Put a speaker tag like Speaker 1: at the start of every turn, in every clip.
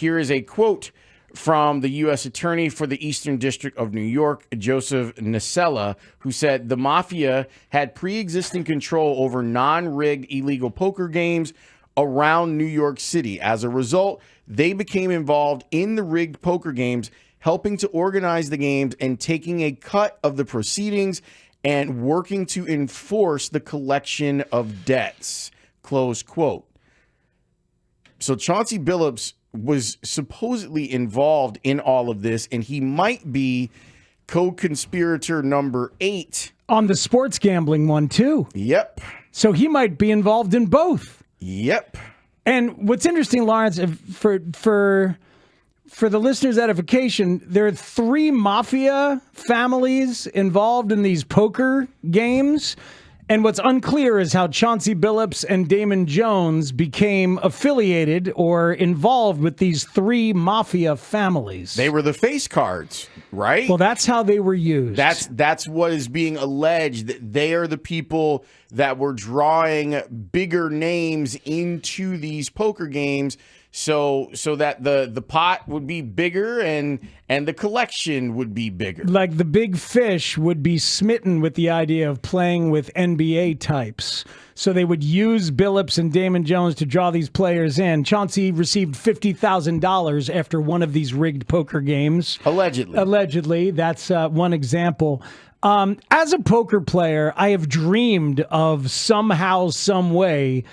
Speaker 1: Here is a quote from the U.S. Attorney for the Eastern District of New York, Joseph Nasella, who said the Mafia had pre-existing control over non-rigged illegal poker games around New York City. As a result, they became involved in the rigged poker games, helping to organize the games and taking a cut of the proceedings and working to enforce the collection of debts. Close quote. So Chauncey Billups was supposedly involved in all of this, and he might be co-conspirator number 8.
Speaker 2: On the sports gambling one, too.
Speaker 1: Yep.
Speaker 2: So he might be involved in both.
Speaker 1: Yep.
Speaker 2: And what's interesting, Lawrence, for the listeners' edification, there are 3 mafia families involved in these poker games. And what's unclear is how Chauncey Billups and Damon Jones became affiliated or involved with these 3 mafia families.
Speaker 1: They were the face cards, right?
Speaker 2: Well, that's how they were used.
Speaker 1: That's what is being alleged, that they are the people that were drawing bigger names into these poker games so that the pot would be bigger and the collection would be bigger.
Speaker 2: Like the big fish would be smitten with the idea of playing with NBA types. So they would use Billups and Damon Jones to draw these players in. Chauncey received $50,000 after one of these rigged poker games. Allegedly. That's one example. As a poker player, I have dreamed of somehow, some way,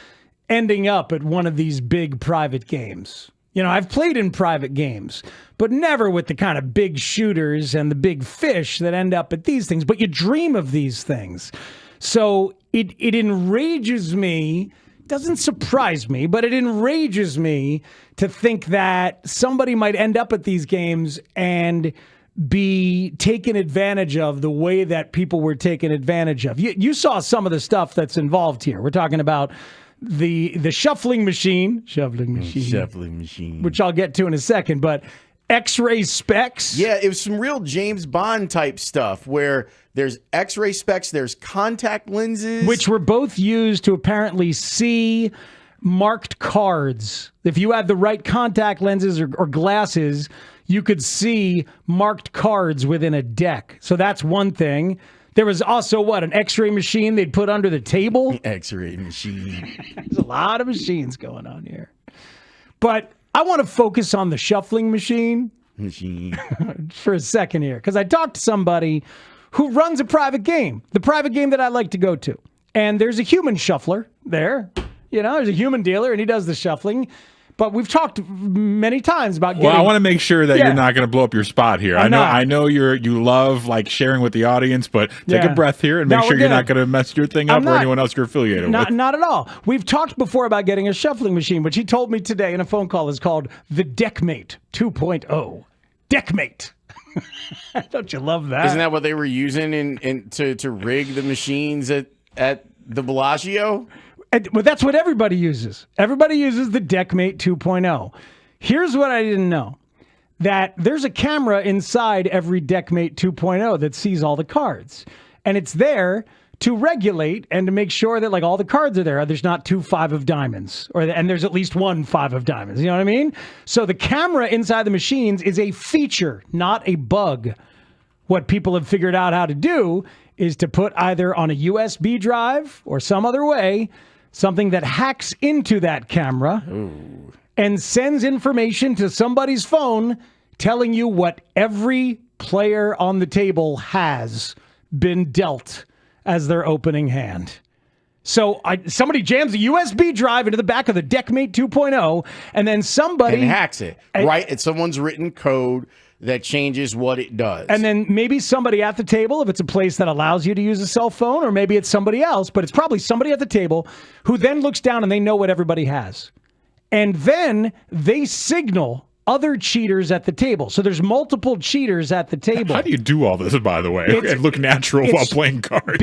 Speaker 2: ending up at one of these big private games. You know, I've played in private games, but never with the kind of big shooters and the big fish that end up at these things. But you dream of these things. So it enrages me, doesn't surprise me, but it enrages me to think that somebody might end up at these games and be taken advantage of the way that people were taken advantage of. You saw some of the stuff that's involved here. We're talking about the shuffling machine, which I'll get to in a second, but X-ray specs.
Speaker 1: Yeah, it was some real James Bond type stuff where there's X-ray specs, there's contact lenses.
Speaker 2: Which were both used to apparently see marked cards. If you had the right contact lenses or glasses, you could see marked cards within a deck. So that's one thing. There was also, an X-ray machine they'd put under the table?
Speaker 1: X-ray machine.
Speaker 2: There's a lot of machines going on here. But I want to focus on the shuffling machine for a second here, because I talked to somebody who runs a private game, the private game that I like to go to. And there's a human shuffler there. You know, there's a human dealer, and he does the shuffling. But we've talked many times about getting...
Speaker 3: Well, I want to make sure that you're not going to blow up your spot here. I know you love like sharing with the audience, but take a breath here and make sure you're not going to mess your thing up or anyone else you're affiliated with.
Speaker 2: Not at all. We've talked before about getting a shuffling machine, which he told me today in a phone call is called the Deckmate 2.0. Deckmate. Don't you love that?
Speaker 1: Isn't that what they were using to rig the machines at the Bellagio?
Speaker 2: Well, that's what everybody uses. Everybody uses the Deckmate 2.0. Here's what I didn't know. That there's a camera inside every Deckmate 2.0 that sees all the cards. And it's there to regulate and to make sure that like all the cards are there. There's not 2 5 of diamonds. And there's at least 1 5 of diamonds. You know what I mean? So the camera inside the machines is a feature, not a bug. What people have figured out how to do is to put either on a USB drive or some other way something that hacks into that camera and sends information to somebody's phone telling you what every player on the table has been dealt as their opening hand. So somebody jams a USB drive into the back of the Deckmate 2.0, and then somebody...
Speaker 1: And hacks it, right? It's someone's written code that changes what it does.
Speaker 2: And then maybe somebody at the table, if it's a place that allows you to use a cell phone, or maybe it's somebody else, but it's probably somebody at the table who then looks down and they know what everybody has. And then they signal other cheaters at the table. So there's multiple cheaters at the table.
Speaker 3: How do you do all this, by the way, and look natural while playing cards?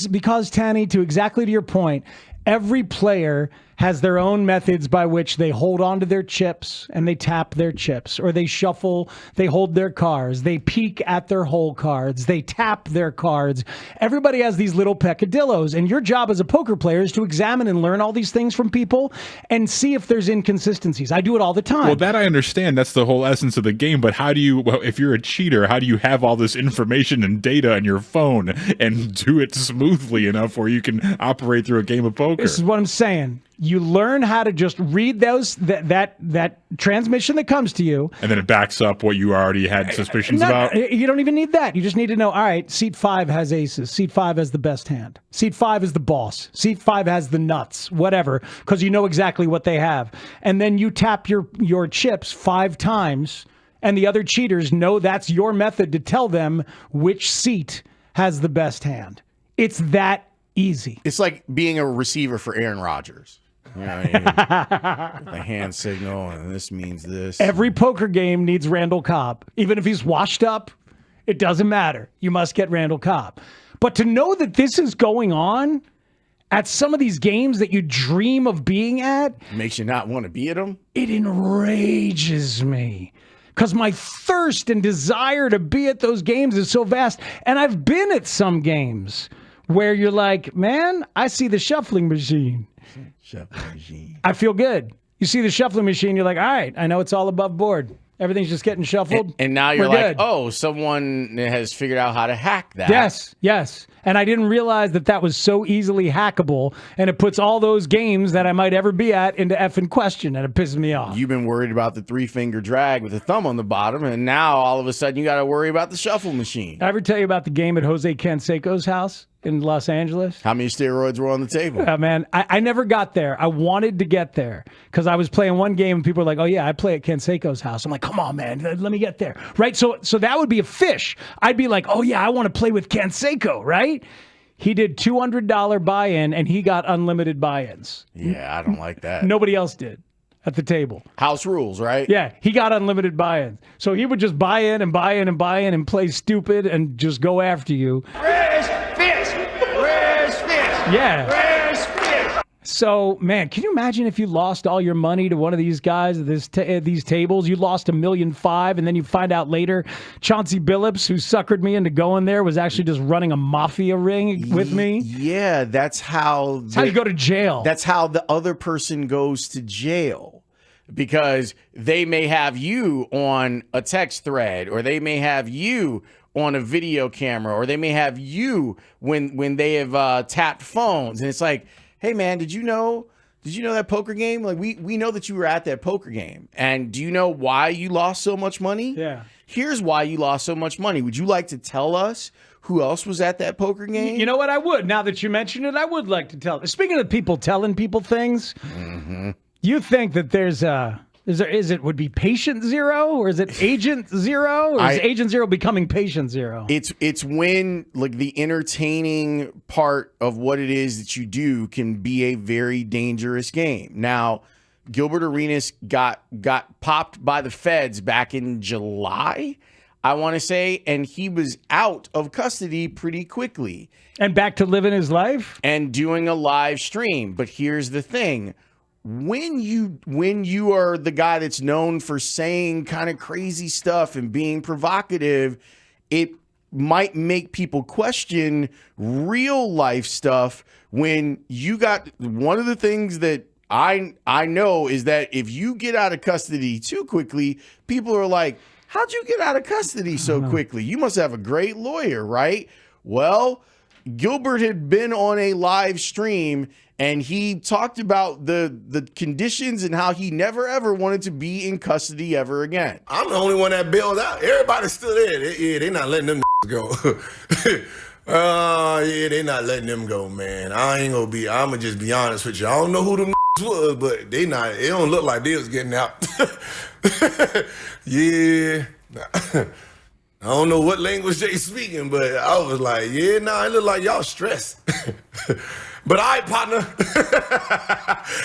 Speaker 2: Because Tanny, to your point, Every player has their own methods by which they hold on to their chips and they tap their chips, or they shuffle, they hold their cards, they peek at their hole cards, they tap their cards. Everybody has these little peccadillos, and your job as a poker player is to examine and learn all these things from people and see if there's inconsistencies. I do it all the time.
Speaker 3: Well, that I understand. That's the whole essence of the game. But how do you, if you're a cheater, how do you have all this information and data on your phone and do it smoothly enough where you can operate through a game of poker?
Speaker 2: This is what I'm saying. You learn how to just read those that transmission that comes to you,
Speaker 3: and then it backs up what you already had suspicions about.
Speaker 2: You don't even need that. You just need to know. All right, seat 5 has aces. Seat 5 has the best hand. Seat 5 is the boss. Seat 5 has the nuts. Whatever, because you know exactly what they have. And then you tap your chips 5 times, and the other cheaters know that's your method to tell them which seat has the best hand. It's that easy.
Speaker 1: It's like being a receiver for Aaron Rodgers. You know, the hand signal, and this means this.
Speaker 2: Every poker game needs Randall Cobb. Even if he's washed up, it doesn't matter. You must get Randall Cobb. But to know that this is going on at some of these games that you dream of being at,
Speaker 1: makes you not want to be at them.
Speaker 2: It enrages me. Because my thirst and desire to be at those games is so vast. And I've been at some games where you're like, man, I see the shuffling machine. I feel good. You see the shuffling machine, you're like, all right, I know it's all above board. Everything's just getting shuffled.
Speaker 1: And now you're like, oh, someone has figured out how to hack that.
Speaker 2: Yes. And I didn't realize that was so easily hackable, and it puts all those games that I might ever be at into effing question, and it pisses me off.
Speaker 1: You've been worried about the 3-finger drag with the thumb on the bottom, and now all of a sudden you got to worry about the shuffle machine.
Speaker 2: Did I ever tell you about the game at Jose Canseco's house in Los Angeles?
Speaker 1: How many steroids were on the table?
Speaker 2: Man, I never got there. I wanted to get there because I was playing one game and people were like, oh, yeah, I play at Canseco's house. I'm like, come on, man, let me get there. Right? So that would be a fish. I'd be like, oh, yeah, I want to play with Canseco, right? He did $200 buy-in and he got unlimited buy-ins.
Speaker 1: Yeah, I don't like that.
Speaker 2: Nobody else did at the table.
Speaker 1: House rules, right?
Speaker 2: Yeah, he got unlimited buy-ins. So he would just buy in and buy in and buy in and play stupid and just go after you.
Speaker 4: Where's Fish? Where's Fish?
Speaker 2: Yeah.
Speaker 4: Where's Fish?
Speaker 2: So, man, can you imagine if you lost all your money to one of these guys at these tables? You lost $1.5 million, and then you find out later Chauncey Billups, who suckered me into going there, was actually just running a mafia ring with me.
Speaker 1: Yeah, that's how
Speaker 2: you go to jail.
Speaker 1: That's how the other person goes to jail. Because they may have you on a text thread, or they may have you on a video camera, or they may have you when they have tapped phones. And it's like, hey, man, did you know that poker game? Like, we know that you were at that poker game. And do you know why you lost so much money?
Speaker 2: Yeah.
Speaker 1: Here's why you lost so much money. Would you like to tell us who else was at that poker game?
Speaker 2: You know what? I would. Now that you mention it, I would like to tell. Speaking of people telling people things, you think that there's would be patient zero, or is it agent zero, or is agent zero becoming patient zero?
Speaker 1: It's when, like, the entertaining part of what it is that you do can be a very dangerous game. Now, Gilbert Arenas got popped by the feds back in July, I want to say, and he was out of custody pretty quickly.
Speaker 2: And back to living his life?
Speaker 1: And doing a live stream. But here's the thing. When you are the guy that's known for saying kind of crazy stuff and being provocative, it might make people question real life stuff. When you got one of the things that I know is that if you get out of custody too quickly, people are like, how'd you get out of custody so quickly? You must have a great lawyer, right? Well, Gilbert had been on a live stream and he talked about the conditions and how he never, ever wanted to be in custody ever again.
Speaker 5: I'm the only one that bailed out. Everybody's still there. They not letting them go. Yeah, they not letting them go, man. I'm going to just be honest with you. I don't know who them was, but it don't look like they was getting out. Yeah. I don't know what language they speaking, but I was like, it look like y'all stressed. But all right, partner.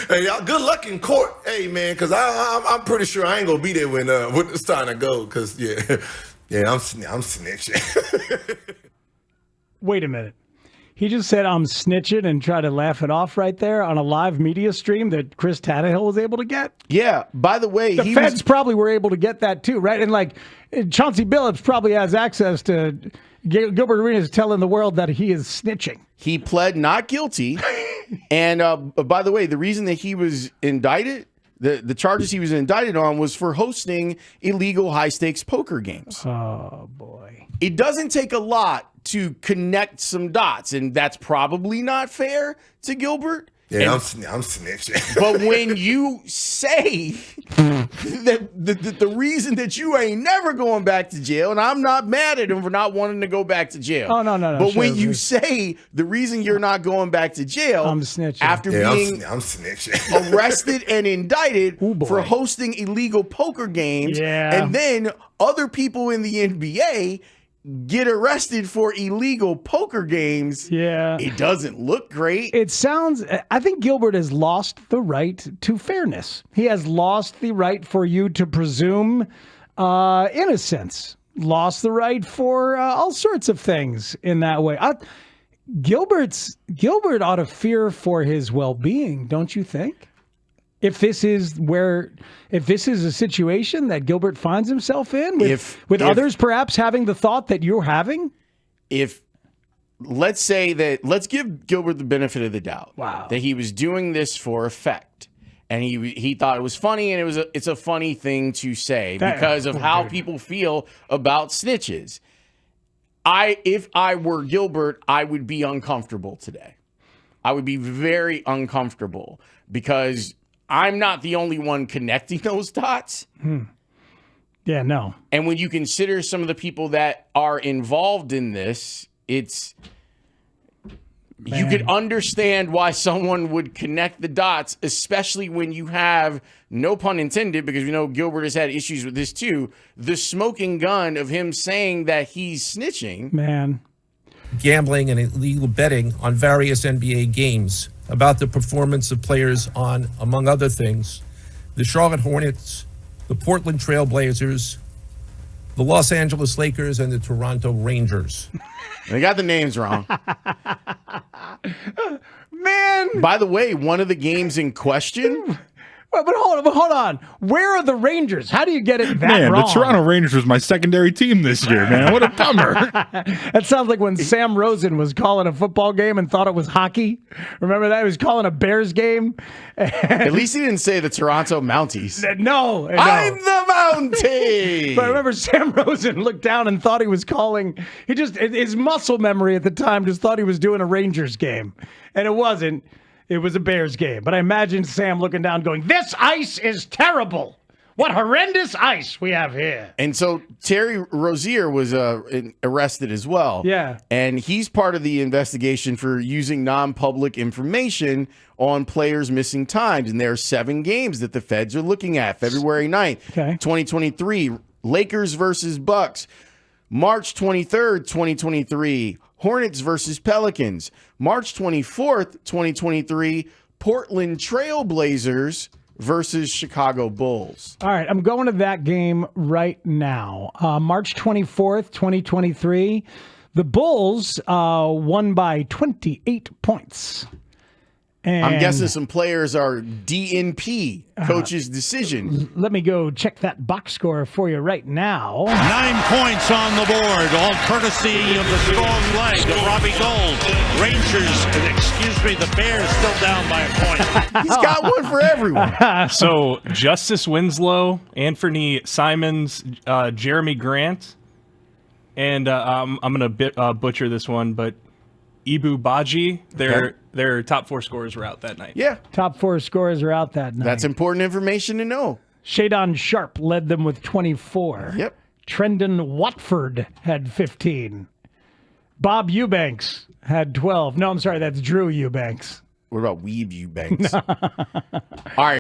Speaker 5: Hey, y'all, good luck in court. Hey, man, because I'm pretty sure I ain't going to be there when it's time to go, because, I'm snitching.
Speaker 2: Wait a minute. He just said, I'm snitching, and tried to laugh it off right there on a live media stream that Chris Tannehill was able to get.
Speaker 1: Yeah. By the way,
Speaker 2: The feds probably were able to get that too, right? And like Chauncey Billups probably has access to Gilbert Arenas telling the world that he is snitching.
Speaker 1: He pled not guilty. And by the way, the reason that he was indicted, the charges he was indicted on was for hosting illegal high-stakes poker games.
Speaker 2: Oh, boy.
Speaker 1: It doesn't take a lot to connect some dots, and that's probably not fair to Gilbert.
Speaker 5: Yeah, I'm snitching.
Speaker 1: But when you say that the reason that you ain't never going back to jail, and I'm not mad at him for not wanting to go back to jail.
Speaker 2: Oh, no.
Speaker 1: But when you say the reason you're not going back to jail
Speaker 2: I'm snitching.
Speaker 1: after being
Speaker 5: I'm snitching.
Speaker 1: arrested and indicted
Speaker 2: boy.
Speaker 1: for hosting illegal poker games,
Speaker 2: Yeah.
Speaker 1: and then other people in the NBA get arrested for illegal poker games,
Speaker 2: Yeah.
Speaker 1: it doesn't look great.
Speaker 2: It sounds, I think Gilbert has lost the right to fairness. He has lost the right for you to presume innocence, lost the right for all sorts of things in that way. Gilbert ought to fear for his well-being, don't you think? If this is a situation that Gilbert finds himself in, with others perhaps having the thought that you're having?
Speaker 1: Let's give Gilbert the benefit of the doubt.
Speaker 2: Wow.
Speaker 1: That he was doing this for effect. And he thought it was funny, and it's a funny thing to say because of how people feel about snitches. If I were Gilbert, I would be uncomfortable today. I would be very uncomfortable because I'm not the only one connecting those dots.
Speaker 2: Yeah, no.
Speaker 1: And when you consider some of the people that are involved in this, you could understand why someone would connect the dots, especially when you have, no pun intended, because we know Gilbert has had issues with this too, the smoking gun of him saying that he's snitching.
Speaker 2: Man.
Speaker 6: Gambling and illegal betting on various NBA games about the performance of players on, among other things, the Charlotte Hornets, the Portland Trail Blazers, the Los Angeles Lakers, and the Toronto Rangers.
Speaker 1: They got the names wrong.
Speaker 2: Man.
Speaker 1: By the way, one of the games in question...
Speaker 2: But hold on. Where are the Rangers? How do you get it that wrong?
Speaker 3: The Toronto Rangers was my secondary team this year, man. What a bummer.
Speaker 2: That sounds like when Sam Rosen was calling a football game and thought it was hockey. Remember that? He was calling a Bears game.
Speaker 1: At least he didn't say the Toronto Mounties.
Speaker 2: No.
Speaker 1: I'm the Mountie!
Speaker 2: But I remember Sam Rosen looked down and thought he was calling. His muscle memory at the time just thought he was doing a Rangers game. And it wasn't. It was a Bears game. But I imagine Sam looking down going, this ice is terrible. What horrendous ice we have here.
Speaker 1: And so Terry Rozier was arrested as well.
Speaker 2: Yeah.
Speaker 1: And he's part of the investigation for using non-public information on players missing times. And there are 7 games that the feds are looking at. February 9th, 2023, Lakers versus Bucks. March 23rd, 2023, Hornets versus Pelicans. March 24th, 2023, Portland Trail Blazers versus Chicago Bulls.
Speaker 2: All right, I'm going to that game right now. March 24th, 2023, the Bulls won by 28 points. And
Speaker 1: I'm guessing some players are DNP, coach's decision.
Speaker 2: Let me go check that box score for you right now.
Speaker 7: 9 points on the board, all courtesy of the strong leg of Robbie Gould. The Bears still down by a point.
Speaker 1: He's got one for everyone.
Speaker 8: So Justice Winslow, Anthony Simons, Jeremy Grant, and I'm going to butcher this one, but Ibu Baji, their top 4 scorers were out that night.
Speaker 1: Yeah.
Speaker 2: Top 4 scorers are out that night.
Speaker 1: That's important information to know.
Speaker 2: Shadon Sharp led them with 24.
Speaker 1: Yep.
Speaker 2: Trendon Watford had 15. Bob Eubanks had 12. No, I'm sorry, that's Drew Eubanks.
Speaker 1: What about Weeb Eubanks? All right.